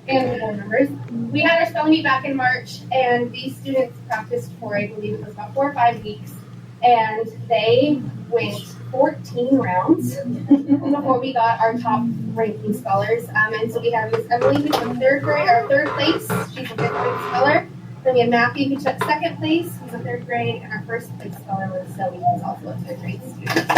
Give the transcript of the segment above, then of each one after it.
And board members. We had our spelling bee back in March, and these students practiced for, I believe it was about 4 or 5 weeks, and they went 14 rounds before we got our top ranking spellers. And so we have Miss Emily, who took third place. She's a 5th grade speller. Then we have Matthew, who took 2nd place. He's a 3rd grade, and our 1st place speller was Zoe, who's also a 3rd grade student.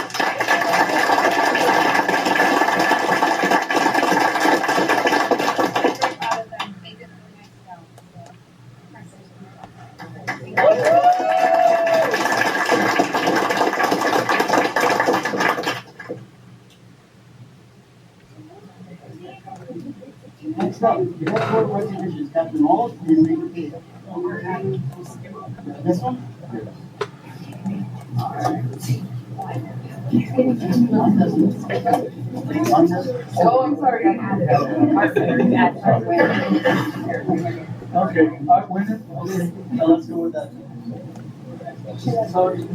Next up, we have 4 recognitions. Captain Wallace, you may begin. This one? Oh, I'm sorry. Okay, winner. Okay, now let's go with that. Sorry.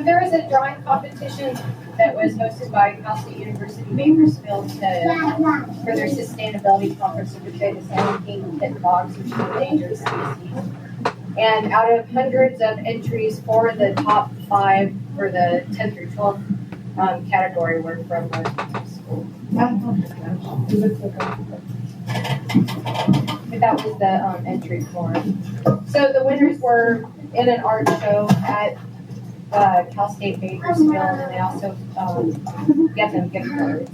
There was a drawing competition that was hosted by Cal State University Bakersfield for their sustainability conference to portray the San Joaquin pit bogs, which is an endangered species. And out of hundreds of entries, 4 of the top 5 for the 10 through 12 category were from our school. But that was the entry form. So the winners were in an art show at Cal State Bakersfield, and they also get them gift cards.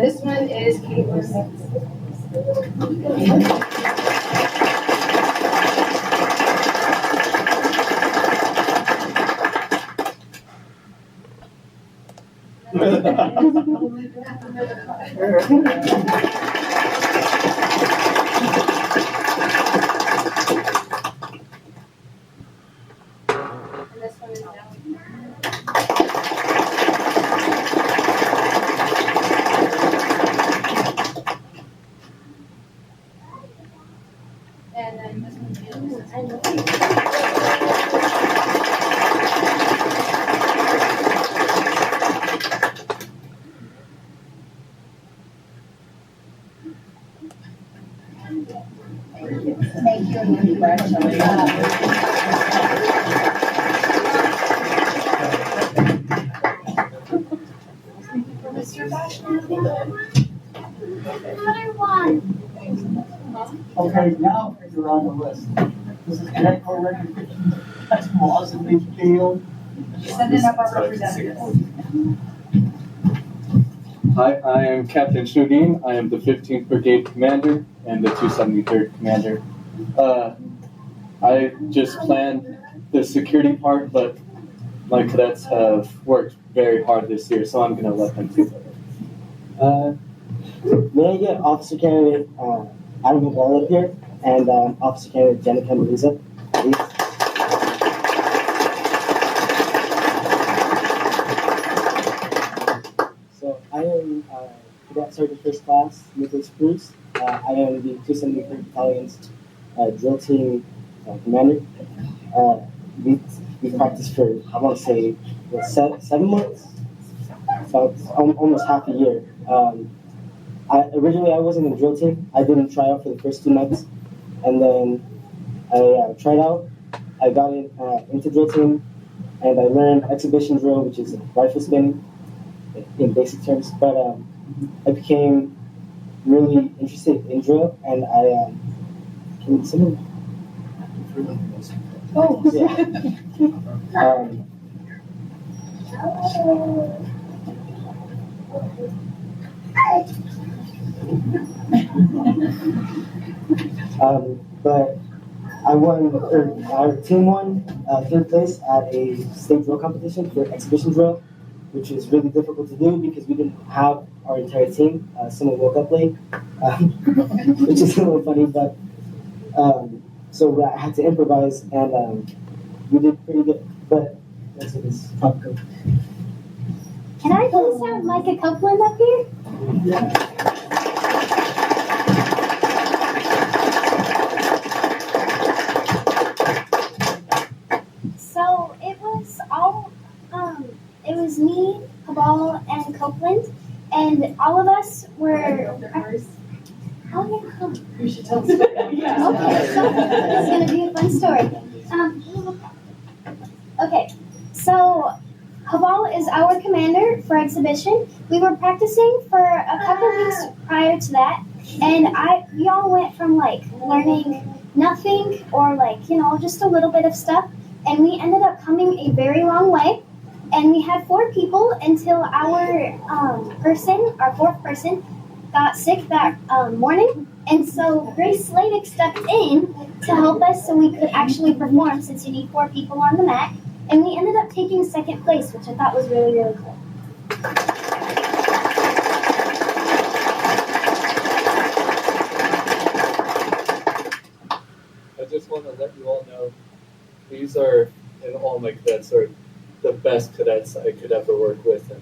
This one is Caitlin's. And this one is and then this one Thank you and congratulations. Mr. Bashman. Okay, now you're on the list. This is category recognition. That's Wallace and Major Field. Sending up our representatives. Hi, I am Captain Shudin. I am the 15th Brigade Commander and the 273rd Commander. I just planned the security part, but my cadets have worked very hard this year, so I'm going to let them do it. May I get Officer Candidate Adam McGall up here and Officer Candidate Jenica Melisa, please? So I am Cadet Sergeant First Class Nicholas Cruz. I am the 273rd Battalion's drill team commander. We practiced for, I want to say, 7 months? So it's almost half a year. Originally I wasn't in the drill team. I didn't try out for the first 2 months. And then I tried out. I got into drill team, and I learned exhibition drill, which is rifle spinning in basic terms. But I became really interested in drill, and I can some. Oh, Yeah. But I won, or our team won 3rd place at a state drill competition for exhibition drill, which was really difficult to do because we didn't have our entire team. Someone woke up late, which is a little funny, but so I had to improvise, and we did pretty good. But that's what this top coat. Can I please have Micah Copeland up here? Yeah. So it was me, Cabal, and Copeland, and all of us were. Oh, yeah. You should tell the story. Okay, so this is gonna be a fun story. Okay, so Haval is our commander for exhibition. We were practicing for a couple weeks prior to that, and we all went from like learning nothing or like just a little bit of stuff, and we ended up coming a very long way. And we had 4 people until our fourth person, got sick that morning. And so Grace Sladek stepped in to help us so we could actually perform since you need 4 people on the mat. And we ended up taking second place, which I thought was really, really cool. I just want to let you all know, these are, and all my cadets are the best cadets I could ever work with, and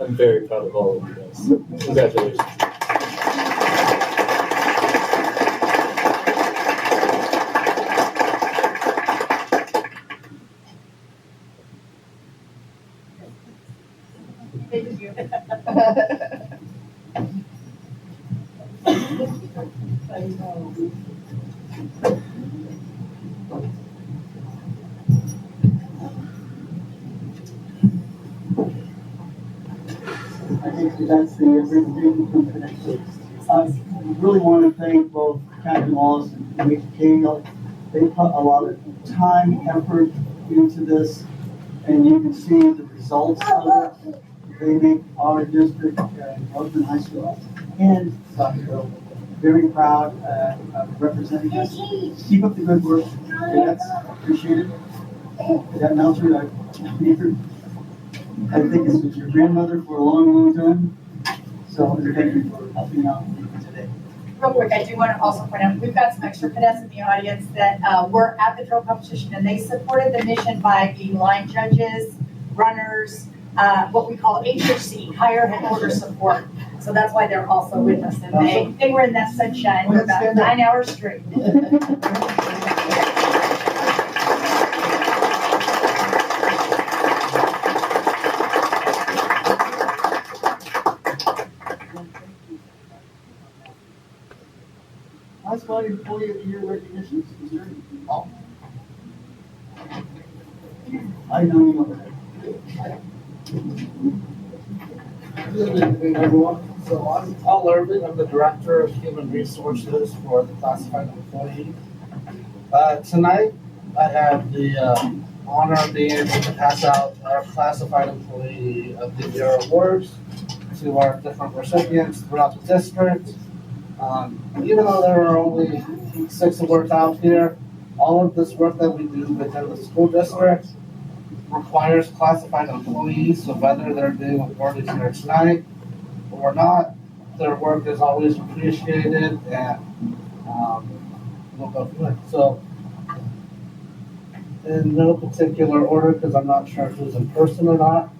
I'm very proud of all of you guys. So, congratulations. Thank you. I think that's the everything from connected. I really want to thank both Captain Wallace and Major King. They put a lot of time, effort into this, and you can see the results of it. They make our district, Roseman High School, and Stockville very proud of representing us. Keep up the good work. Cadets, appreciate it. Cadet Melcher, I think this was your grandmother for a long, long time. So thank you for helping out today. Real quick, I do want to also point out, we've got some extra cadets in the audience that were at the drill competition, and they supported the mission by being line judges, runners, what we call HHC, higher headquarters support. So that's why they're also with us, and they were in that sunshine for about 9 hours straight. Classified Employee of the Year recognitions. Is there any? Oh. I know you over there. Good evening, everyone. So I'm Paul Irving. I'm the Director of Human Resources for the Classified Employee. Tonight, I have the honor of being able to pass out our Classified Employee of the Year awards to our different recipients throughout the district. Even though there are only 6 awards out here, all of this work that we do within the school district requires classified employees, so whether they're being awarded here tonight or not, their work is always appreciated, and we'll go from there. So, in no particular order, because I'm not sure who's in person or not,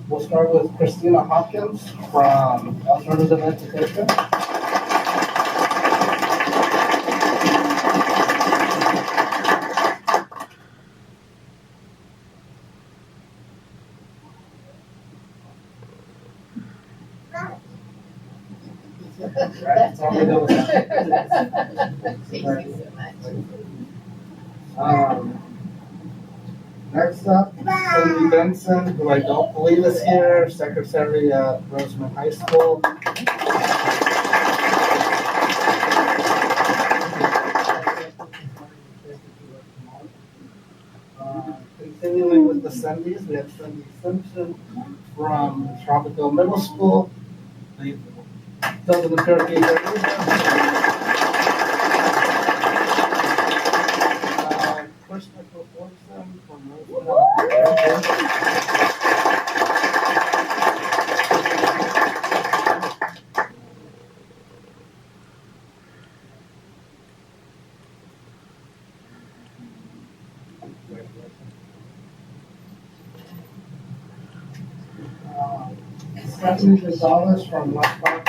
we'll start with Christina Hopkins from Alternative Education. Right, so we know Thank you so much. Next up, Cindy Benson, who I don't believe is here, secretary at Roseman High School. Continuing with the Cindy's, we have Cindy Simpson from Tropical Middle School. The doesn't appear to be here either. Christopher Fortson from Roseman. Stephanie Gonzalez from West Park.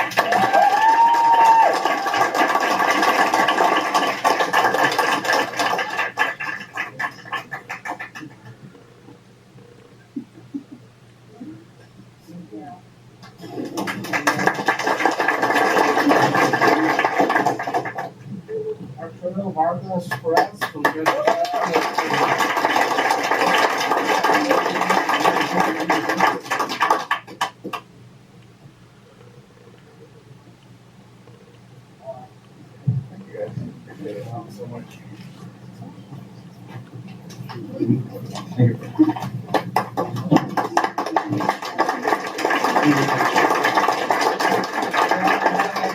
Arturo Vargas Perez from Good. Thank you guys. Appreciate it so much. Thank you.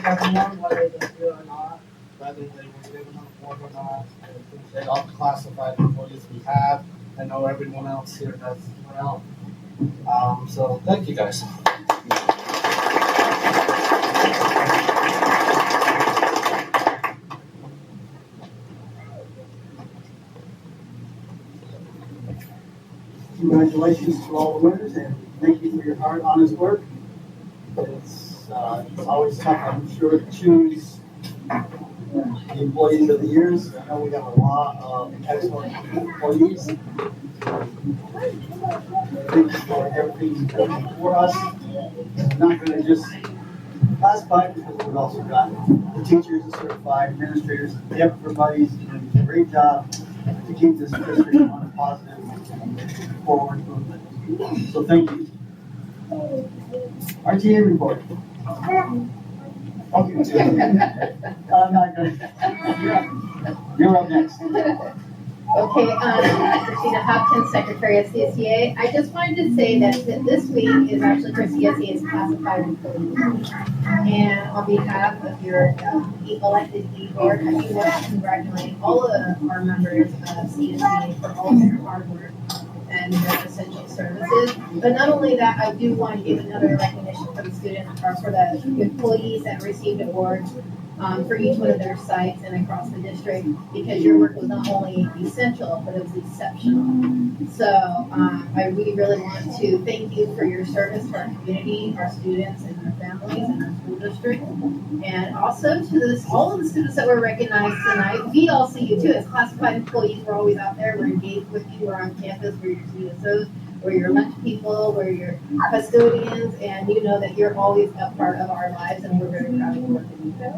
Everyone, whether they're here or not, whether they were given on the board or not, I appreciate all the classified employees we have. I know everyone else here does as well. So thank you guys. Congratulations to all the winners and thank you for your hard, honest work. It's always tough, I'm sure, to choose the employees of the years. I know we have a lot of excellent employees. Thank you for everything you've done for us. I'm not going to just classify because we've also got the teachers, the certified administrators, everybody's doing a great job to keep this district on a positive forward movement. So thank you. RTA report. Okay. I'm not gonna. You're up next. Okay, Christina Hopkins, Secretary of CSEA. I just wanted to say that this week is actually for CSEA's classified employees. And on behalf of your elected e-board, I do want to congratulate all of our members of CSEA for all their hard work and their essential services. But not only that, I do want to give another recognition for the students, or for the employees that received awards for each one of their sites and across the district, because your work was not only essential, but it was exceptional. So I really want to thank you for your service to our community, our students and their families and our school district. And also to all of the students that were recognized tonight. We all see you too as classified employees. We're always out there, we're engaged with you, we're on campus, we're your CSOs, we're your lunch people, we're your custodians, and you know that you're always a part of our lives, and we're very proud of you working with you.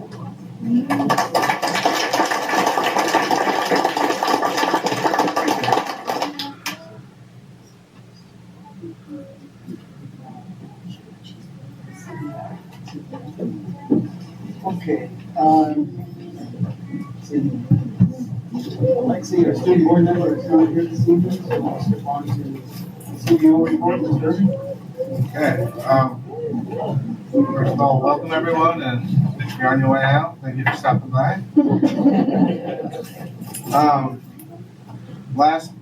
Okay. Lexi, our student board member, is not here this evening, so let's move on to the CEO report. Mr. Irving. Okay. First of all, welcome everyone, and if you're on your way out, thank you for stopping by.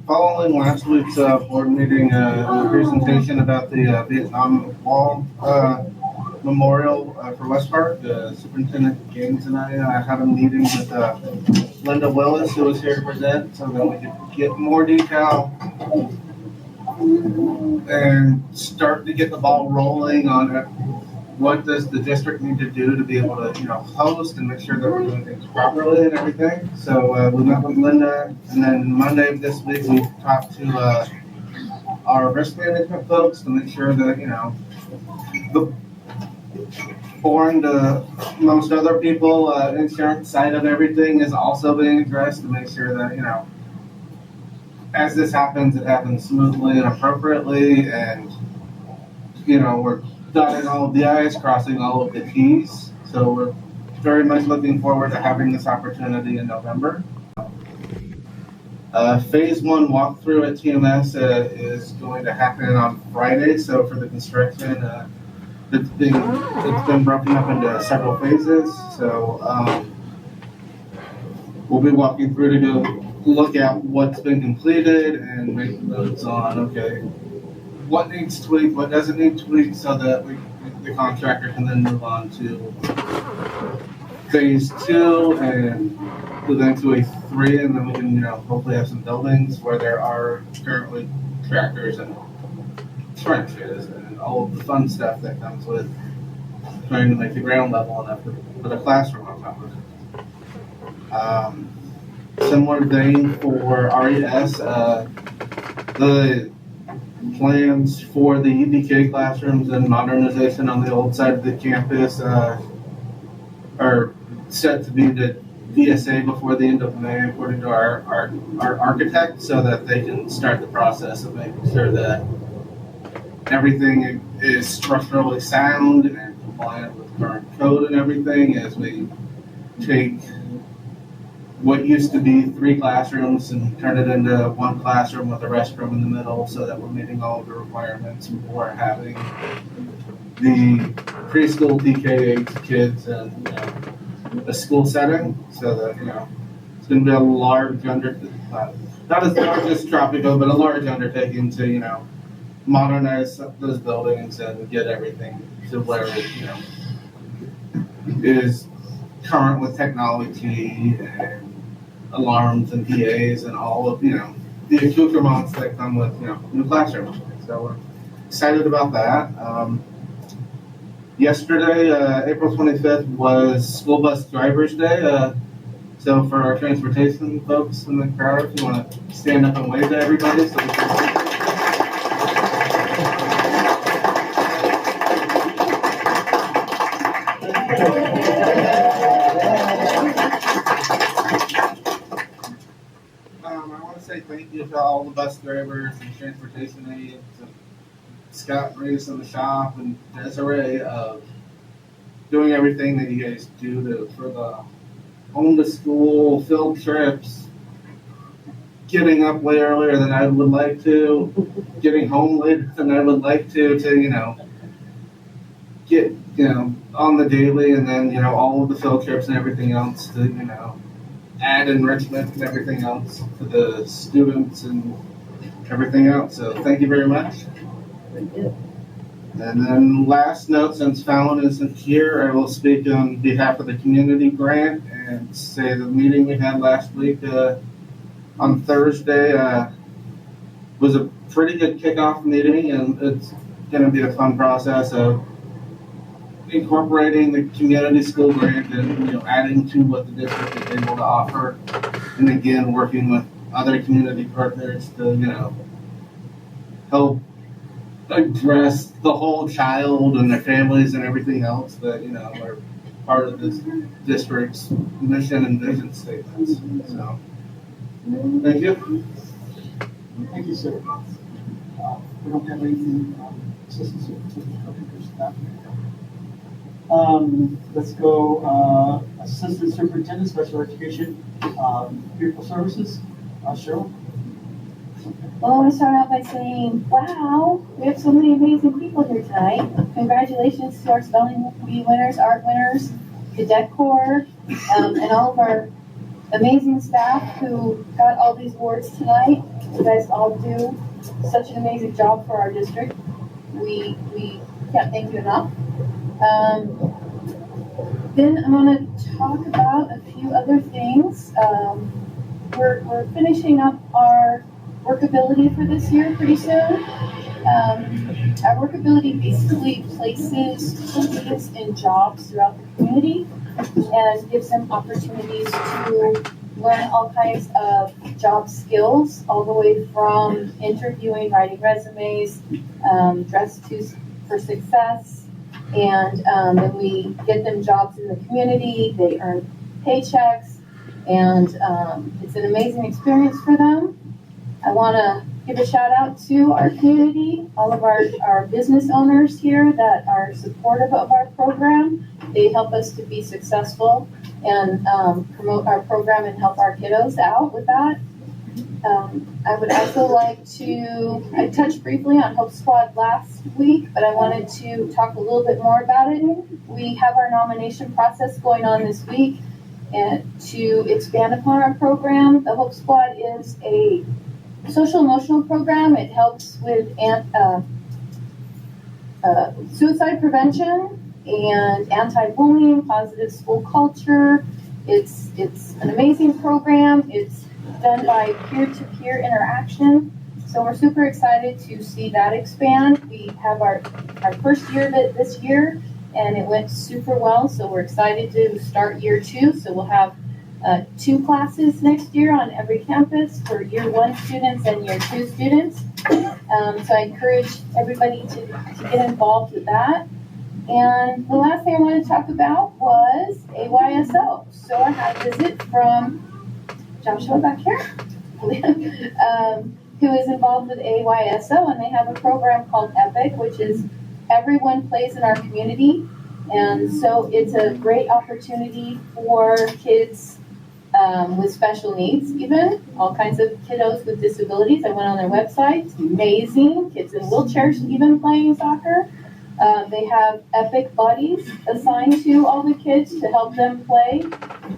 Following last week's board meeting, a presentation about the Vietnam Wall Memorial for West Park, Superintendent Gaines and I had a meeting with Linda Willis, who was here to present, so that we could get more detail and start to get the ball rolling on it. What does the district need to do to be able to, host and make sure that we're doing things properly and everything? So we met with Linda, and then Monday of this week we talked to our risk management folks to make sure that, the foreign to most other people, insurance side of everything is also being addressed to make sure that, as this happens, it happens smoothly and appropriately, and, we're dotting all of the I's, crossing all of the T's. So we're very much looking forward to having this opportunity in November. Phase 1 walkthrough at TMS is going to happen on Friday. So for the construction, it's been broken up into several phases. So we'll be walking through to go look at what's been completed and make notes on, okay, what needs tweaked, what doesn't need tweaked, so that the contractor can then move on to phase 2 and then to a 3, and then we can, hopefully have some buildings where there are currently tractors and trenches and all of the fun stuff that comes with trying to make the ground level enough to put a classroom on top of it. Similar vein for RES, the plans for the EDK classrooms and modernization on the old side of the campus are set to be the VSA before the end of May, according to our architect, so that they can start the process of making sure that everything is structurally sound and compliant with current code and everything as we take what used to be 3 classrooms and turn it into 1 classroom with a restroom in the middle, so that we're meeting all of the requirements before having the preschool TK kids in a school setting, so that it's going to be a large not as large as Tropico, but a large undertaking to modernize those buildings and get everything to where it is current with technology and alarms and PAs and all of the accoutrements that come with new classrooms. So we're excited about that. Yesterday, April 25th, was School Bus Drivers Day. So for our transportation folks in the crowd, if you want to stand up and wave to everybody so we can see. I want to say thank you to all the bus drivers and transportation aides, and Scott and Reese in the shop, and Desiree of doing everything that you guys do for the home to school field trips, getting up way earlier than I would like to, getting home later than I would like to get on the daily, and then all of the field trips and everything else to add enrichment and everything else to the students and everything else. So thank you very much. Thank you. And then last note, since Fallon isn't here, I will speak on behalf of the community grant and say the meeting we had last week on Thursday was a pretty good kickoff meeting, and it's going to be a fun process of incorporating the community school grant and adding to what the district is able to offer, and again working with other community partners to help address the whole child and their families and everything else that are part of this district's mission and vision statements. So thank you. Thank you, sir. We don't have anything assistance with staff. Let's go Assistant Superintendent, Special Education, Pupil Services, Cheryl. Well, I want to start out by saying, wow, we have so many amazing people here tonight. Congratulations to our spelling bee winners, art winners, cadet corps, and all of our amazing staff who got all these awards tonight. You guys all do such an amazing job for our district. We can't thank you enough. Then I'm going to talk about a few other things. We're finishing up our workability for this year pretty soon. Our workability basically places students in jobs throughout the community and gives them opportunities to learn all kinds of job skills, all the way from interviewing, writing resumes, dress for success, and then we get them jobs in the community. They earn paychecks, and it's an amazing experience for them. I want to give a shout out to our community, all of our business owners here that are supportive of our program. They help us to be successful and promote our program and help our kiddos out with that. I would also like to, I touched briefly on Hope Squad last week, but I wanted to talk a little bit more about it. We have our nomination process going on this week, and to expand upon our program, the Hope Squad is a social emotional program. It helps with suicide prevention and anti-bullying, positive school culture. It's an amazing program. It's done by peer-to-peer interaction. So we're super excited to see that expand. We have our first year of it this year, and it went super well. So we're excited to start year 2. So we'll have 2 classes next year on every campus for year 1 students and year 2 students. So I encourage everybody to get involved with that. And the last thing I wanted to talk about was AYSO. So I had a visit from Joshua back here, who is involved with AYSO, and they have a program called EPIC, which is Everyone Plays in Our Community. And so it's a great opportunity for kids with special needs, even all kinds of kiddos with disabilities. I went on their website. It's amazing. Kids in wheelchairs even playing soccer. They have EPIC buddies assigned to all the kids to help them play.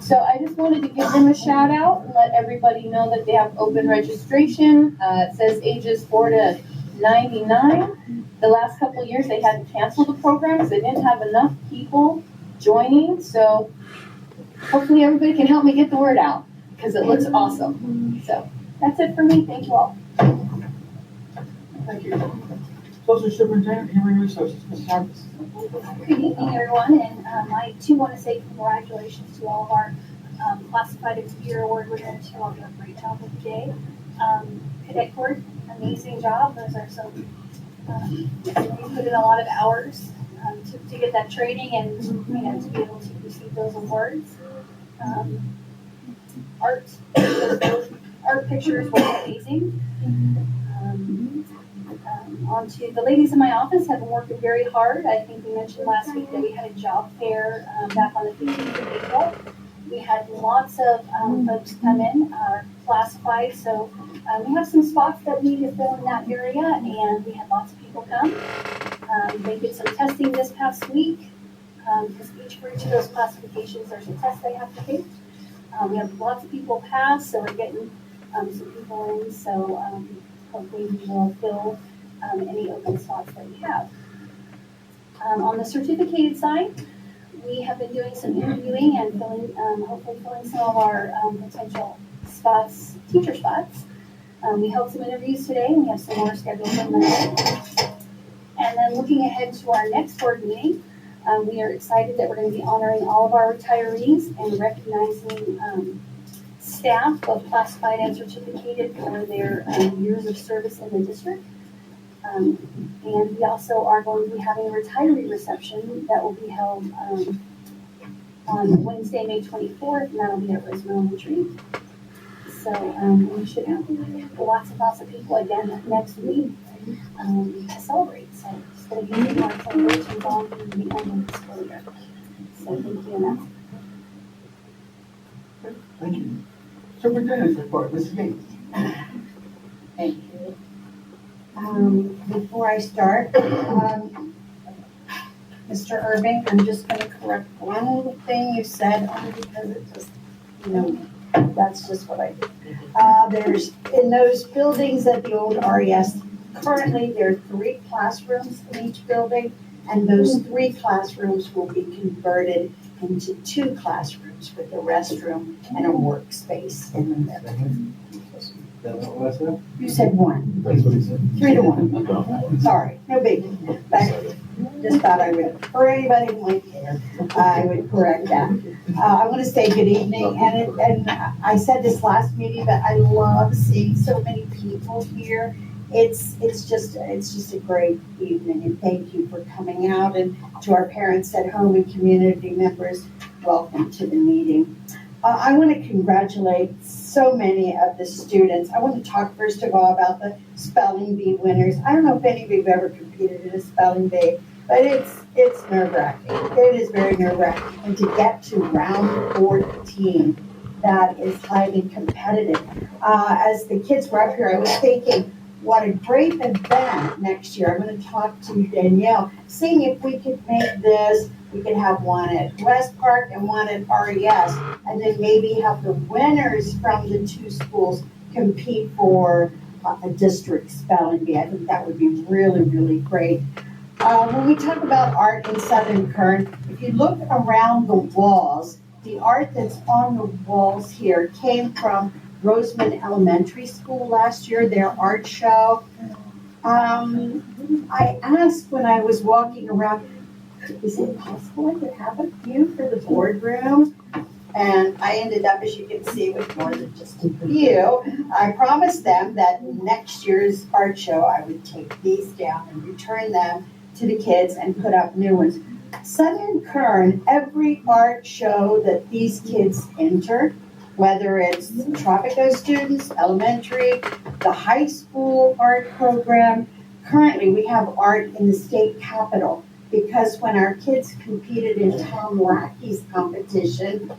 So I just wanted to give them a shout out and let everybody know that they have open registration. It says ages 4 to 99. The last couple of years they had to cancel the program because they didn't have enough people joining. So hopefully everybody can help me get the word out because it looks awesome. So that's it for me. Thank you all. Thank you. Social Superintendent, Human Resources, Ms. Harris. Good evening, everyone, and I too want to say congratulations to all of our Classified of the Year Award winners who all did a great job with the day. Cadet Court, amazing job. Those are some, you put in a lot of hours to get that training and to be able to receive those awards. Art pictures were amazing. On to the ladies in my office have been working very hard. I think we mentioned last week that we had a job fair back on the 15th of April. We had lots of folks come in, classified, so we have some spots that we need to fill in that area, and we had lots of people come. They did some testing this past week, because for each of those classifications, there's a test they have to take. We have lots of people pass, so we're getting some people in, so hopefully we will fill any open spots that we have. On the certificated side, we have been doing some interviewing and hopefully filling some of our potential spots, teacher spots. We held some interviews today, and we have some more scheduled for Monday. And then looking ahead to our next board meeting, we are excited that we're going to be honoring all of our retirees and recognizing staff, both classified and certificated, for their years of service in the district. And we also are going to be having a retiree reception that will be held on Wednesday, May 24th, and that'll be at Rosemont Retreat. So we should have lots of people again next week to celebrate. So it's going to be more celebrations all through the end of the school year. So thank you, and that's Thank you. Superintendent's report, Mrs. Gates. Thank you. Before I start, Mr. Irving, I'm just going to correct one little thing you said, only because it just, that's just what I do. There's, in those buildings at the old RES, currently there are 3 classrooms in each building, and those 3 classrooms will be converted into 2 classrooms with a restroom and a workspace in the middle. That's what I said? You said 1. That's what he said. 3 to 1. Sorry, no biggie. But just thought I would, for anybody who might care, I would correct that. I want to say good evening, and I said this last meeting, but I love seeing so many people here. It's just a great evening, and thank you for coming out, and to our parents at home and community members, welcome to the meeting. I want to congratulate so many of the students. I want to talk first of all about the spelling bee winners. I don't know if any of you have ever competed in a spelling bee, but it's nerve-wracking. It is very nerve-wracking. And to get to round 14, that is highly competitive. As the kids were up here, I was thinking, what a great event next year. I'm going to talk to Danielle, seeing if we could make this. We could have one at West Park and one at RES, and then maybe have the winners from the 2 schools compete for a district spelling bee. I think that would be really, really great. When we talk about art in Southern Kern, if you look around the walls, the art that's on the walls here came from Rosemont Elementary School last year, their art show. I asked when I was walking around, is it possible I could have a few for the boardroom? And I ended up, as you can see, with more than just a few. I promised them that next year's art show, I would take these down and return them to the kids and put up new ones. Southern Kern, every art show that these kids enter, whether it's Tropico students, elementary, the high school art program, currently we have art in the state capitol because when our kids competed in Tom Lackey's competition,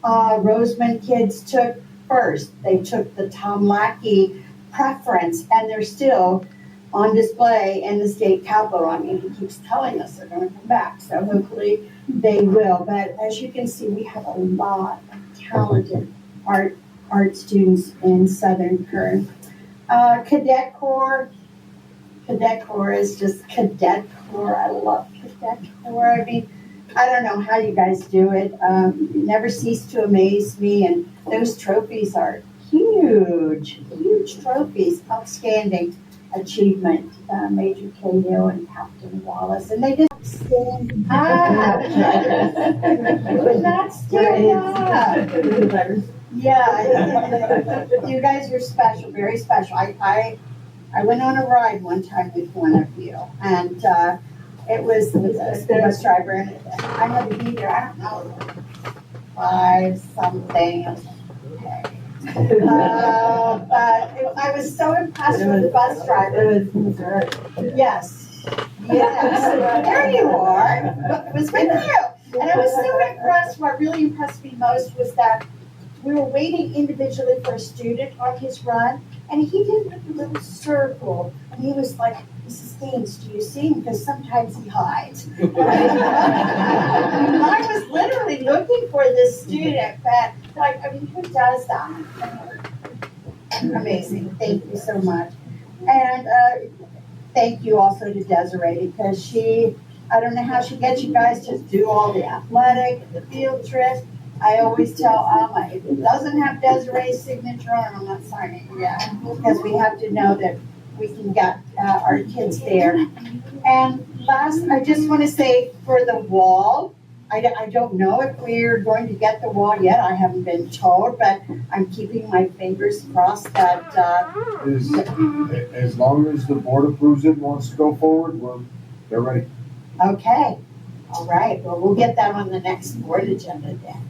Roseman kids took first. They took the Tom Lackey preference and they're still on display in the state capitol. I mean, he keeps telling us they're going to come back, so hopefully they will. But as you can see, we have a lot of talented art students in Southern Kern. Cadet Corps is just Cadet Corps. I love Cadet Corps. I mean, I don't know how you guys do it. You never cease to amaze me, and those trophies are huge trophies, outstanding achievement, Major Cahill and Captain Wallace, and they just stand up. You would not stand up. Yeah, you guys are special, very special. I went on a ride one time with one of you, and it was a school bus driver, and I had to be there, I don't know, 5 something. Okay. But I was so impressed with the bus driver. Yes. There you are. It was with you. And I was so impressed. What really impressed me most was that we were waiting individually for a student on his run, and he did a little circle, and he was like, "Mrs. Gaines, do you see him? Because sometimes he hides." I was literally looking for this student, but like, I mean, who does that? Amazing. Thank you so much. And thank you also to Desiree, because I don't know how she gets you guys to do all the athletic, the field trips. I always tell Alma, if it doesn't have Desiree's signature on it, I'm not signing it yet, because we have to know that we can get our kids there. And last, I just want to say for the wall, I don't know if we're going to get the wall yet. I haven't been told, but I'm keeping my fingers crossed that. As long as the board approves it and wants to go forward, they're ready. Okay. All right. Well, we'll get that on the next board agenda then.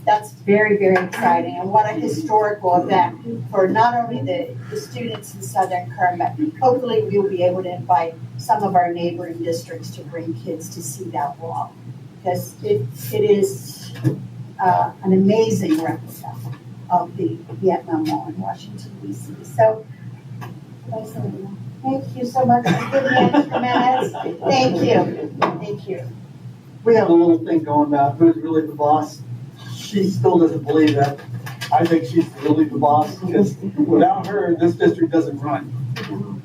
That's very, very exciting, and what a historical event for not only the students in Southern Kern, but hopefully we'll be able to invite some of our neighboring districts to bring kids to see that wall, because it is an amazing replica of the Vietnam Wall in Washington, D.C. So, thank you so much for giving me extra minutes. Thank you. Thank you. We have a little thing going about who's really the boss. She still doesn't believe that. I think she's really the boss, because without her, this district doesn't run.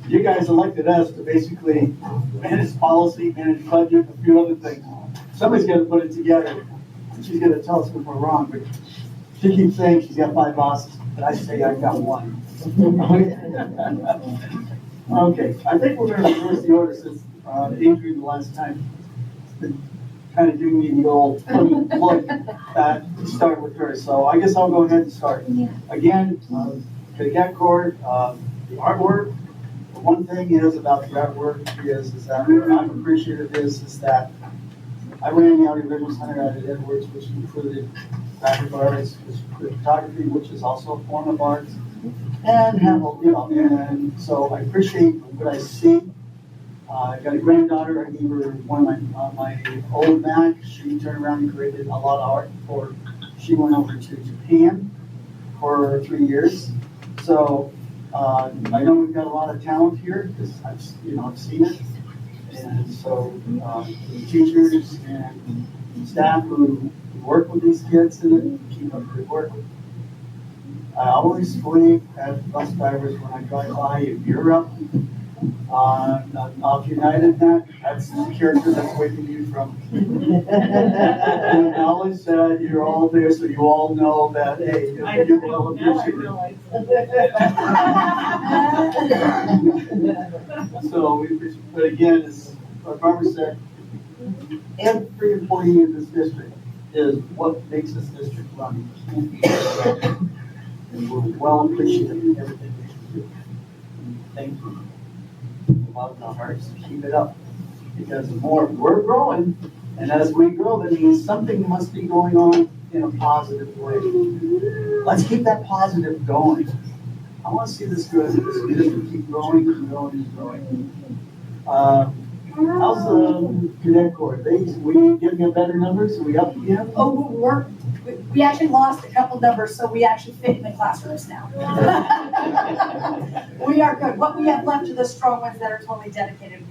You guys elected us to basically manage policy, manage budget, a few other things. Somebody's got to put it together. She's going to tell us if we're wrong, but she keeps saying she's got 5 bosses, but I say I've got 1. Okay, I think we're going to reverse the order since Adrian the last time kind of doing me the old look at start with her. So I guess I'll go ahead and start. Again, Cadet Corps, the artwork. The one thing is about the artwork is that what I'm appreciative is that I ran the audiovisual center out at Edwards, which included graphic arts, photography, which is also a form of art, and and so I appreciate what I see. I've got a granddaughter. I gave her one of my old Mac. She turned around and created a lot of art before she went over to Japan for 3 years. So I know we've got a lot of talent here because I've seen it. And so the teachers and staff who work with these kids and keep up the good work. I always wave at bus drivers when I drive by. If you're up off United, that's the character that's waving you from. And knowledge that you're all there, so you all know that, hey, you're well appreciated. So we appreciate, but again, as Barbara said, every employee in this district is what makes this district run. And we're well appreciative of everything that you do. Thank you. From the bottom of our hearts, keep it up. Because the more we're growing, and as we grow, that means something must be going on in a positive way. Let's keep that positive going. I want to see this district keep growing and growing and growing. How's the cadet corps? We getting a better numbers? Are we up again? Oh, we actually lost a couple numbers, so we actually fit in the classrooms now. We are good. What we have left are the strong ones that are totally dedicated.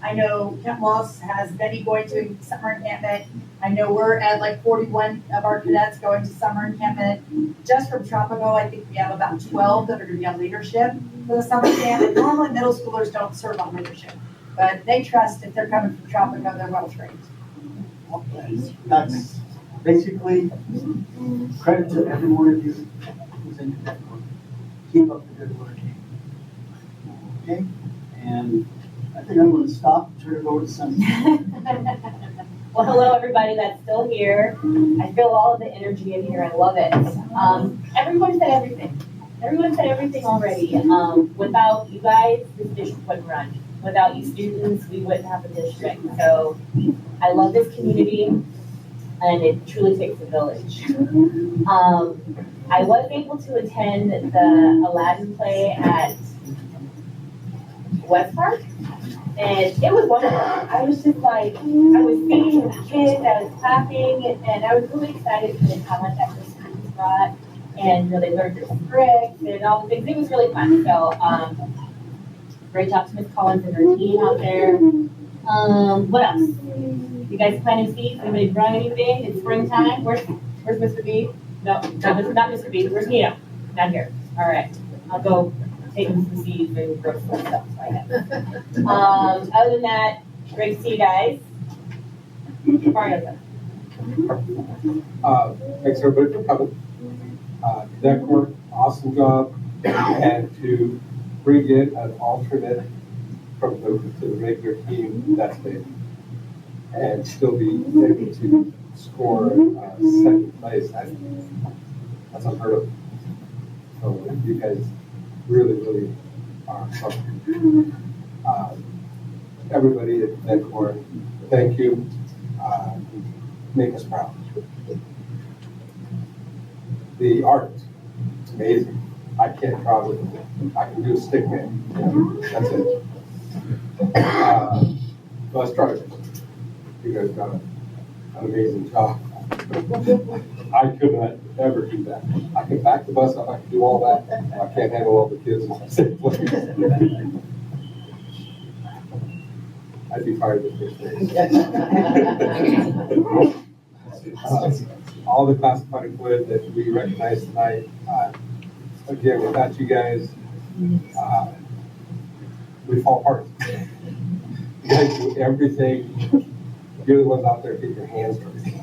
I know Kent Moss has Betty going to summer encampment. I know we're at like 41 of our cadets going to summer encampment. Just from Tropico, I think we have about 12 that are going to be on leadership for the summer camp. And normally middle schoolers don't serve on leadership, but they trust if they're coming from Tropico, they're well trained. That's basically credit to every one of you who's in cadet corps. Keep up the good work. Okay, and I think I'm going to stop and turn it over to Sunny. Well, hello, everybody that's still here. I feel all of the energy in here. I love it. Everyone said everything. Everyone said everything already. Without you guys, this district wouldn't run. Without you students, we wouldn't have a district. So I love this community, and it truly takes a village. I was able to attend the Aladdin play at West Park. And it was wonderful. I was just like, I was singing with the kids, I was clapping, and I was really excited for the talent that the students brought. And, you know, they learned their scripts and all the things. It was really fun. So, great job to Ms. Collins and her team out there. What else? You guys planting seeds? Anybody growing anything? It's springtime. Where's Mr. B? No, not Mr. B. Where's Nino? Down here. All right. I'll go take some seeds and grow some stuff. So I guess. Other than that, great to see you guys. Mario. Thanks everybody for coming. Cadet Corps, awesome job. And to bring in an alternate from to the regular team, that's big. And still be able to score second place. That's unheard of. So you guys really are something. Everybody at Cadet Corps, thank you. Make us proud. The art, it's amazing. I can't draw with it. I can do a stick man. That's it. Bus drivers, you guys done an amazing job. I could not ever do that. I can back the bus up, I can do all that. I can't handle all the kids in the same place. I'd be fired with this day. All the classified equipment that we recognize tonight, again, without you guys, we fall apart. You guys do everything. You're the ones out there getting your hands dirty.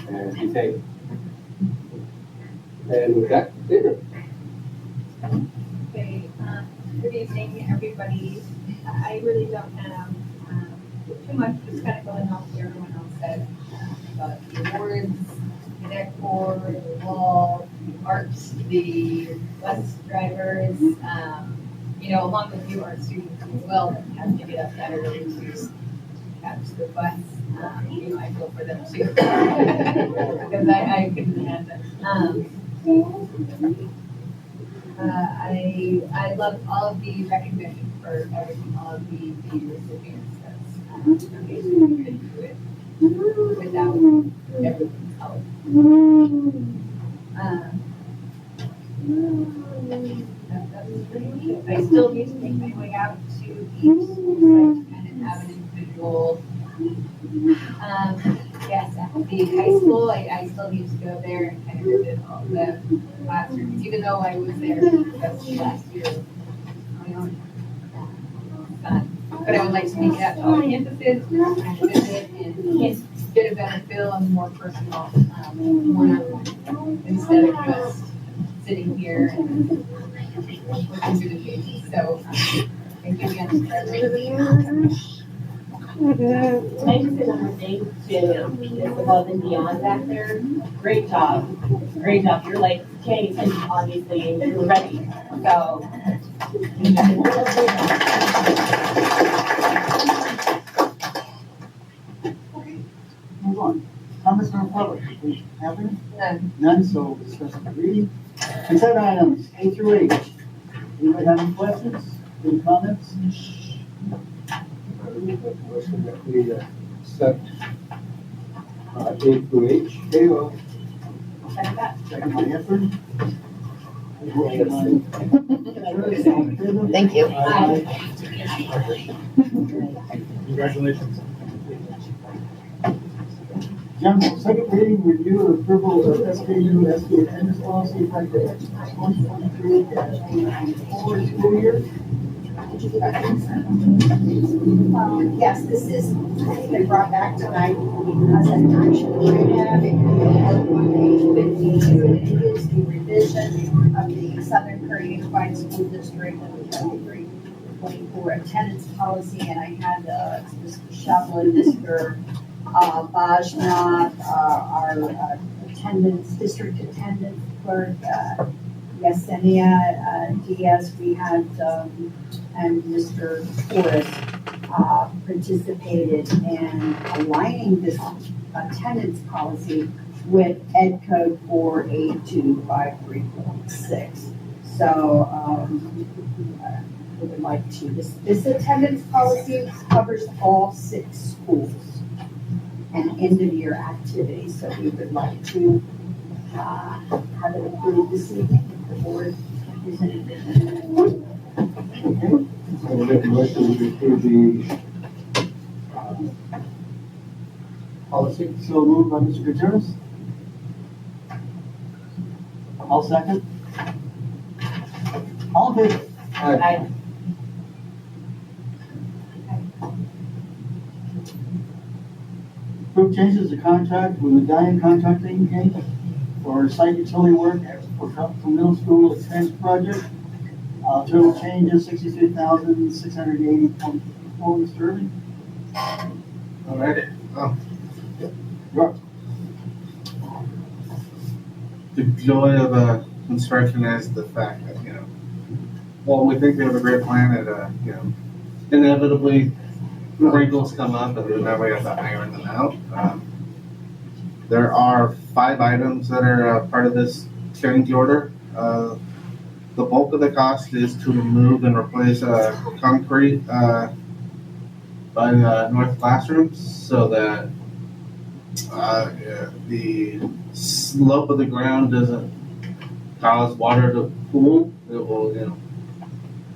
And you take. And with that, David. Okay, good evening, everybody. I really don't have too much, just kind of going off what everyone else said about the awards, Cadet Corps, the wall, arts, the bus drivers, you know, along with you, our students as well, that have to get up that early to catch the bus. You know, I feel for them too, because I couldn't handle it. I love all of the recognition for everything, all of the recipients. That's amazing. You couldn't do it without everyone's help. That was pretty neat. I still need to make my way out to each site and have an individual. Yes, at the high school, I still need to go there and kind of visit all the classrooms, even though I was there just last year on my own. But I would like to make it out to all the campuses, kind of visit and get a better feel and more personal one-on-one instead of just sitting here and looking through the pages. So thank you again for everything. Can I just say one more thing to this above and beyond back there? Great job. Great job. You're like paying attention, obviously, and you're ready. So, you guys did a great job. Move on. Comments from the public? Have any? None, so we'll discuss the reading. Consent items A through H. Anybody have any questions? Any comments? Motion that we accept A through H. Okay, Second that. second by Hepburn. Thank you. Congratulations. General, second reading, review and approval of SKU attendance policy effective 2023-2024 school year. Yes, this is, been brought back tonight as an action item. It is the revision of the Southern Prairie Unified School District of the 23-24 attendance policy, and I had Mr. Shavlin, Mr. Bajnath, our attendance, district attendance clerk, Yesenia Diaz, we had, and Mr. Forrest participated in aligning this attendance policy with Ed Code 48253.6. So we would like to, this attendance policy covers all 6 schools and end of year activities. So we would like to have it approved this evening if the board is in agreement. I will make a motion to approve the policy. So moved by Mr. Gutierrez. I'll second. All in favor? Aye. Approve changes to contract with Medallion Contracting Inc. for site utility work for middle school expansion project. Total changes $63,680.4 sterling. All right. The joy of construction is the fact that, while we think we have a great plan, it, inevitably wrinkles come up and then we have to iron them out. There are 5 items that are part of this change order. The bulk of the cost is to remove and replace concrete by north classrooms so that the slope of the ground doesn't cause water to pool. It will,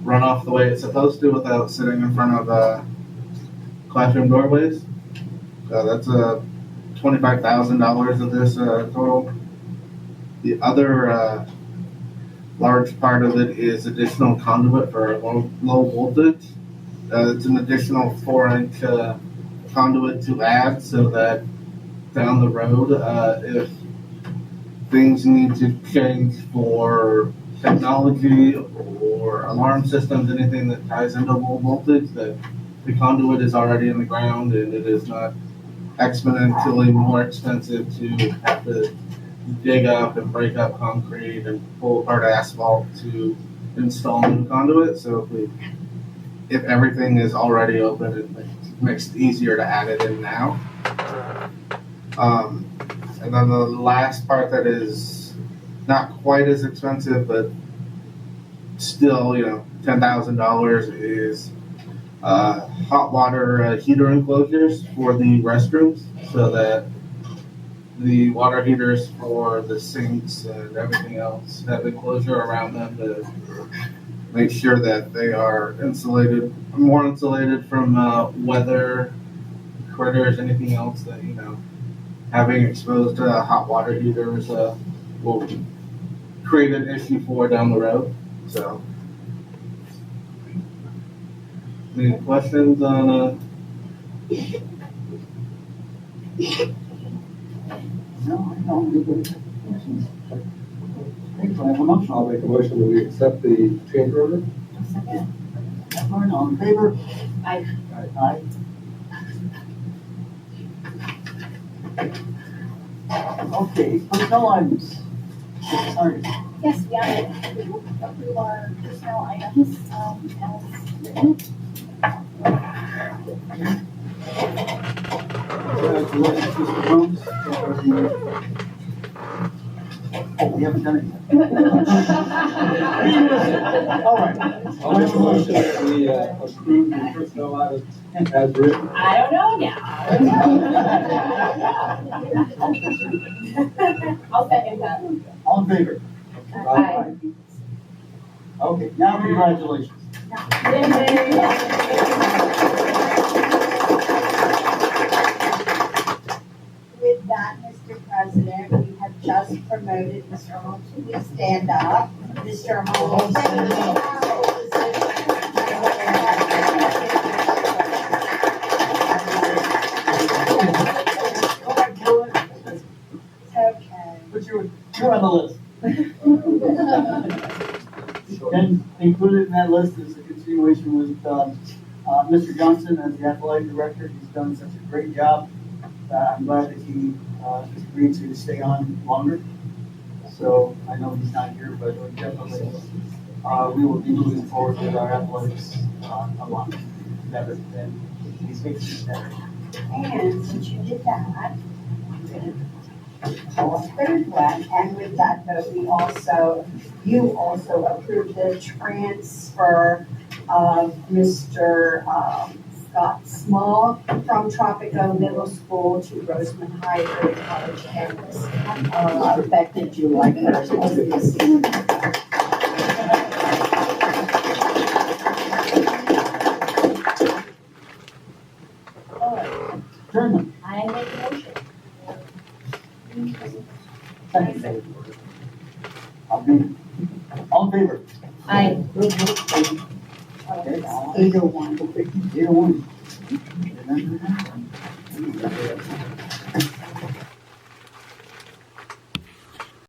run off the way it's supposed to without sitting in front of classroom doorways. That's $25,000 of this total. The other large part of it is additional conduit for low voltage. It's an additional 4-inch conduit to add so that down the road, if things need to change for technology or alarm systems, anything that ties into low voltage, that the conduit is already in the ground and it is not exponentially more expensive to have to dig up and break up concrete and pull apart asphalt to install new conduit. So if everything is already open, it makes it easier to add it in now. And then the last part that is not quite as expensive, but still, $10,000 is hot water heater enclosures for the restrooms so that the water heaters for the sinks and everything else have enclosure around them to make sure that they are more insulated from weather, critters, anything else that, having exposed to hot water heaters will create an issue for down the road. So, any questions on No, I don't. Okay, so I have a motion. I'll make a motion that we accept the change order. All in favor? Aye. Aye. Okay, personnel items. Sorry. Yes, we approve our personnel items, as written. Congratulations, Mr. Rooms. Oh, we haven't done it yet. All right. I'll make a motion that we approve the personnel items as written. I don't know now. I'll second that. All in favor? Aye. Okay, now congratulations. With that, Mr. President, we have just promoted Mr. Holmes. Please stand up. Mr. Holmes. Okay. But you're on the list. And included in that list is a continuation with Mr. Johnson as the athletic director. He's done such a great job. I'm glad that he agreed to stay on longer. So I know he's not here, but definitely we will be moving forward with our athletics a lot better than these things better. And since you did that, I'm gonna call a third one, and with that vote, you also approved the transfer of Mr. Scott Small from Tropico Middle School to Roseman High Early College campus, effective July 1st. Adjournment. I make a motion. Second. I'll be, all in favor? Aye. Okay. Either one. Either one.